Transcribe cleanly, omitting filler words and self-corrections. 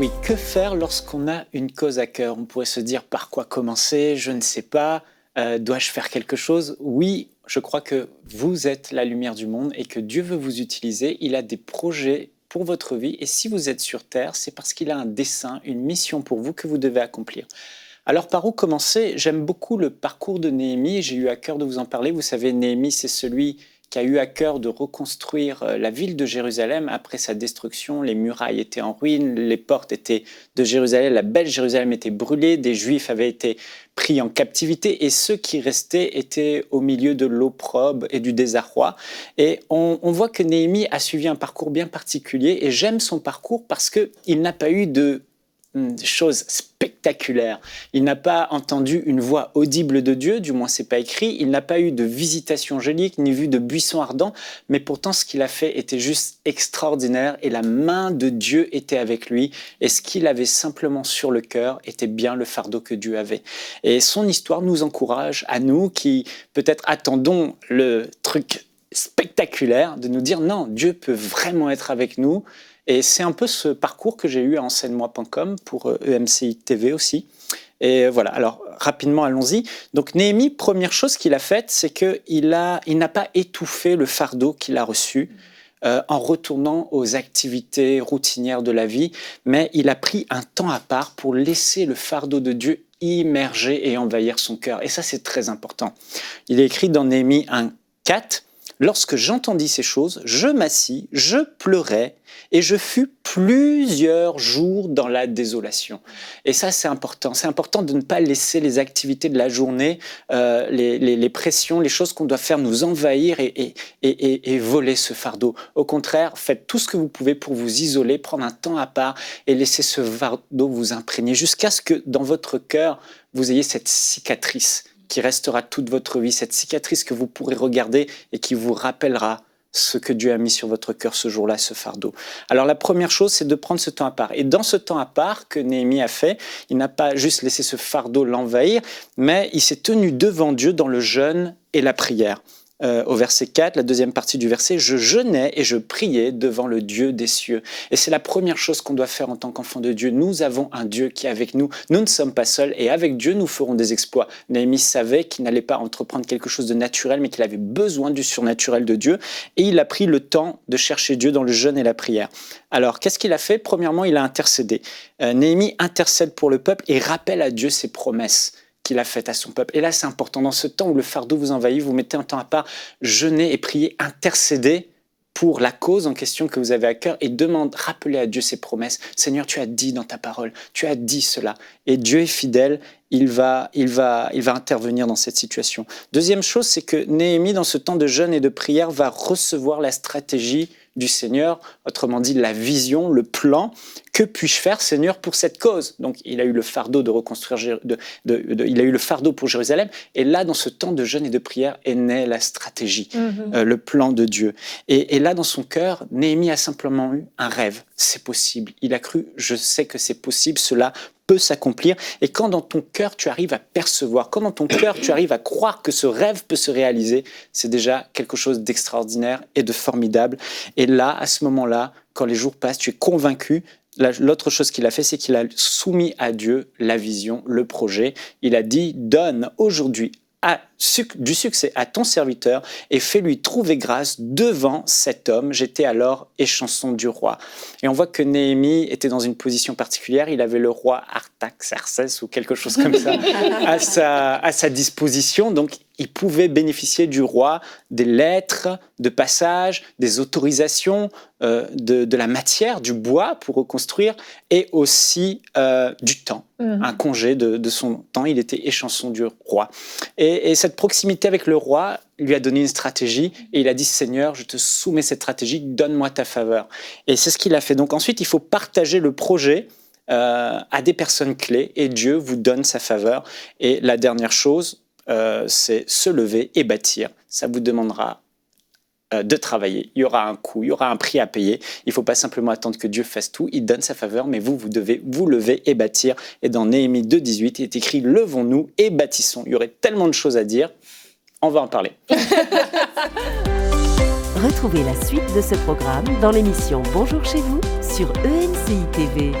oui, que faire lorsqu'on a une cause à cœur? On pourrait se dire par quoi commencer? Je ne sais pas. Dois-je faire quelque chose? Oui, je crois que vous êtes la lumière du monde et que Dieu veut vous utiliser. Il a des projets pour votre vie et si vous êtes sur terre, c'est parce qu'il a un dessein, une mission pour vous que vous devez accomplir. Alors par où commencer? J'aime beaucoup le parcours de Néhémie, j'ai eu à cœur de vous en parler. Vous savez, Néhémie, c'est celui qui a eu à cœur de reconstruire la ville de Jérusalem après sa destruction. Les murailles étaient en ruine, les portes étaient de Jérusalem, la belle Jérusalem était brûlée, des Juifs avaient été pris en captivité et ceux qui restaient étaient au milieu de l'opprobre et du désarroi. Et on voit que Néhémie a suivi un parcours bien particulier et j'aime son parcours parce qu'il n'a pas eu de choses spectaculaires. Il n'a pas entendu une voix audible de Dieu, du moins c'est pas écrit. Il n'a pas eu de visitation angélique, ni vu de buisson ardent, mais pourtant ce qu'il a fait était juste extraordinaire et la main de Dieu était avec lui et ce qu'il avait simplement sur le cœur était bien le fardeau que Dieu avait. Et son histoire nous encourage à nous qui peut-être attendons le truc spectaculaire de nous dire non, Dieu peut vraiment être avec nous. Et c'est un peu ce parcours que j'ai eu à enseigne-moi.com pour EMCI TV aussi. Et voilà, alors rapidement, allons-y. Donc Néhémie, première chose qu'il a faite, c'est qu'il n'a pas étouffé le fardeau qu'il a reçu en retournant aux activités routinières de la vie, mais il a pris un temps à part pour laisser le fardeau de Dieu immerger et envahir son cœur. Et ça, c'est très important. Il est écrit dans Néhémie 1:4. Lorsque j'entendis ces choses, je m'assis, je pleurais et je fus plusieurs jours dans la désolation. Et ça, c'est important. C'est important de ne pas laisser les activités de la journée, les pressions, les choses qu'on doit faire nous envahir et voler ce fardeau. Au contraire, faites tout ce que vous pouvez pour vous isoler, prendre un temps à part et laisser ce fardeau vous imprégner jusqu'à ce que dans votre cœur, vous ayez cette cicatrice qui restera toute votre vie, cette cicatrice que vous pourrez regarder et qui vous rappellera ce que Dieu a mis sur votre cœur ce jour-là, ce fardeau. Alors la première chose, c'est de prendre ce temps à part. Et dans ce temps à part que Néhémie a fait, il n'a pas juste laissé ce fardeau l'envahir, mais il s'est tenu devant Dieu dans le jeûne et la prière. Au verset 4, la deuxième partie du verset, « Je jeûnais et je priais devant le Dieu des cieux. » Et c'est la première chose qu'on doit faire en tant qu'enfant de Dieu. Nous avons un Dieu qui est avec nous. Nous ne sommes pas seuls et avec Dieu, nous ferons des exploits. Néhémie savait qu'il n'allait pas entreprendre quelque chose de naturel, mais qu'il avait besoin du surnaturel de Dieu. Et il a pris le temps de chercher Dieu dans le jeûne et la prière. Alors, qu'est-ce qu'il a fait? Premièrement, il a intercédé. Néhémie intercède pour le peuple et rappelle à Dieu ses promesses qu'il a fait à son peuple. Et là, c'est important. Dans ce temps où le fardeau vous envahit, vous mettez un temps à part, jeûnez et priez, intercédez pour la cause en question que vous avez à cœur et rappelez à Dieu ses promesses. Seigneur, tu as dit dans ta parole, tu as dit cela. Et Dieu est fidèle, il va intervenir dans cette situation. Deuxième chose, c'est que Néhémie, dans ce temps de jeûne et de prière, va recevoir la stratégie du Seigneur, autrement dit la vision, le plan. Que puis-je faire, Seigneur, pour cette cause? Donc, il a eu le fardeau de reconstruire, il a eu le fardeau pour Jérusalem. Et là, dans ce temps de jeûne et de prière, est née la stratégie, le plan de Dieu. Et là, dans son cœur, Néhémie a simplement eu un rêve. C'est possible. Il a cru, je sais que c'est possible, cela peut s'accomplir. Et quand dans ton cœur, tu arrives à percevoir, quand dans ton cœur, tu arrives à croire que ce rêve peut se réaliser, c'est déjà quelque chose d'extraordinaire et de formidable. Et là, à ce moment-là, quand les jours passent, tu es convaincu. L'autre chose qu'il a fait, c'est qu'il a soumis à Dieu la vision, le projet. Il a dit, donne aujourd'hui du succès à ton serviteur et fais-lui trouver grâce devant cet homme. J'étais alors échanson du roi. Et on voit que Néhémie était dans une position particulière. Il avait le roi Artaxerxès ou quelque chose comme ça à sa disposition. Donc, il pouvait bénéficier du roi des lettres de passage, des autorisations, de la matière, du bois pour reconstruire et aussi du temps, un congé de son temps. Il était échanson du roi. Et cette proximité avec le roi lui a donné une stratégie et il a dit « Seigneur, je te soumets cette stratégie, donne-moi ta faveur ». Et c'est ce qu'il a fait. Donc ensuite, il faut partager le projet à des personnes clés et Dieu vous donne sa faveur. Et la dernière chose, c'est se lever et bâtir. Ça vous demandera de travailler. Il y aura un coût, il y aura un prix à payer. Il ne faut pas simplement attendre que Dieu fasse tout. Il donne sa faveur, mais vous devez vous lever et bâtir. Et dans Néhémie 2:18, il est écrit « Levons-nous et bâtissons ». Il y aurait tellement de choses à dire. On va en parler. Retrouvez la suite de ce programme dans l'émission Bonjour chez vous sur ENCI TV.